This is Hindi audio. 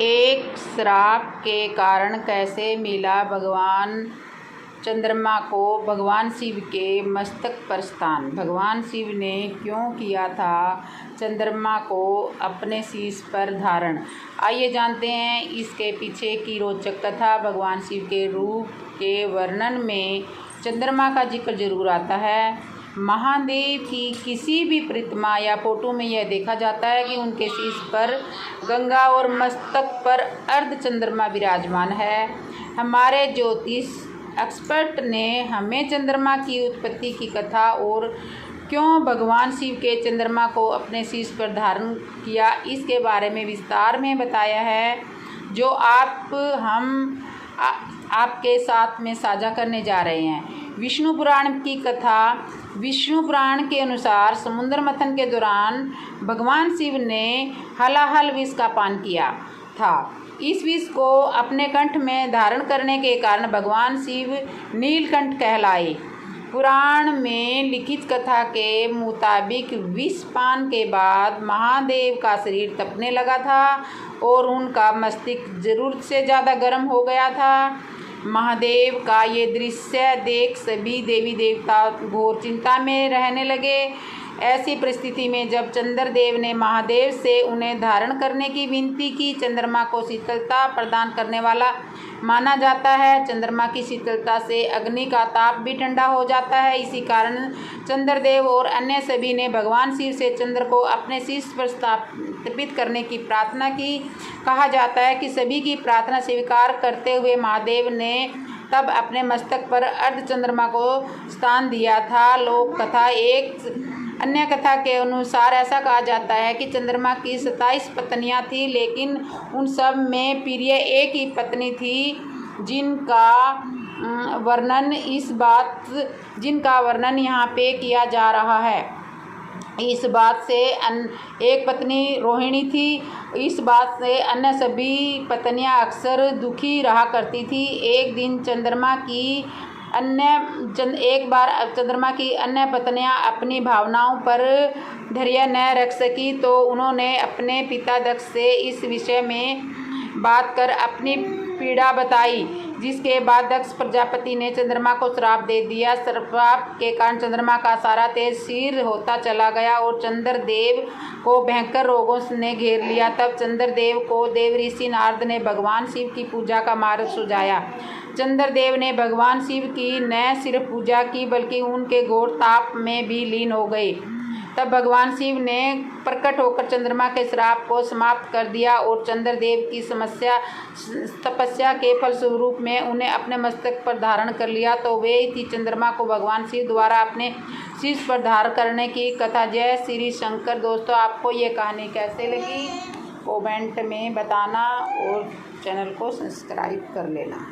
एक श्राप के कारण कैसे मिला भगवान चंद्रमा को भगवान शिव के मस्तक पर स्थान। भगवान शिव ने क्यों किया था चंद्रमा को अपने शीश पर धारण। आइए जानते हैं इसके पीछे की रोचक कथा। भगवान शिव के रूप के वर्णन में चंद्रमा का जिक्र जरूर आता है। महादेव की किसी भी प्रतिमा या फोटो में यह देखा जाता है कि उनके शीश पर गंगा और मस्तक पर अर्ध चंद्रमा विराजमान है। हमारे ज्योतिष एक्सपर्ट ने हमें चंद्रमा की उत्पत्ति की कथा और क्यों भगवान शिव के चंद्रमा को अपने शीश पर धारण किया इसके बारे में विस्तार में बताया है, जो आपके साथ में साझा करने जा रहे हैं। विष्णु पुराण की कथा। विष्णु पुराण के अनुसार समुद्र मंथन के दौरान भगवान शिव ने हलाहल विष का पान किया था। इस विष को अपने कंठ में धारण करने के कारण भगवान शिव नीलकंठ कहलाए। पुराण में लिखित कथा के मुताबिक विष पान के बाद महादेव का शरीर तपने लगा था और उनका मस्तिष्क जरूरत से ज़्यादा गर्म हो गया था। महादेव का ये दृश्य देख सभी देवी देवता घोर चिंता में रहने लगे। ऐसी परिस्थिति में जब चंद्रदेव ने महादेव से उन्हें धारण करने की विनती की। चंद्रमा को शीतलता प्रदान करने वाला माना जाता है। चंद्रमा की शीतलता से अग्नि का ताप भी ठंडा हो जाता है। इसी कारण चंद्रदेव और अन्य सभी ने भगवान शिव से चंद्र को अपने शीश पर स्थापित करने की प्रार्थना की। कहा जाता है कि सभी की प्रार्थना स्वीकार करते हुए महादेव ने तब अपने मस्तक पर अर्ध चंद्रमा को स्थान दिया था। लोक कथा। एक अन्य कथा के अनुसार ऐसा कहा जाता है कि चंद्रमा की 27 पत्नियां थीं, लेकिन उन सब में प्रिय एक ही पत्नी थी जिनका वर्णन यहाँ पे किया जा रहा है। इस बात से एक पत्नी रोहिणी थी। इस बात से अन्य सभी पत्नियां अक्सर दुखी रहा करती थी। एक बार चंद्रमा की अन्य पत्नियां अपनी भावनाओं पर धैर्य न रख सकी तो उन्होंने अपने पिता दक्ष से इस विषय में बात कर अपनी पीड़ा बताई, जिसके बाद दक्ष प्रजापति ने चंद्रमा को श्राप दे दिया। श्राप के कारण चंद्रमा का सारा तेज क्षीण होता चला गया और चंद्रदेव को भयंकर रोगों ने घेर लिया। तब चंद्रदेव को देव ऋषि नारद ने भगवान शिव की पूजा का मार्ग सुझाया। चंद्रदेव ने भगवान शिव की न सिर्फ पूजा की बल्कि उनके घोर ताप में भी लीन हो गए। तब भगवान शिव ने प्रकट होकर चंद्रमा के श्राप को समाप्त कर दिया और चंद्रदेव की तपस्या के फलस्वरूप में उन्हें अपने मस्तक पर धारण कर लिया। तो वे थी चंद्रमा को भगवान शिव द्वारा अपने शीश पर धारण करने की कथा। जय श्री शंकर। दोस्तों, आपको ये कहानी कैसे लगी कमेंट में बताना और चैनल को सब्सक्राइब कर लेना।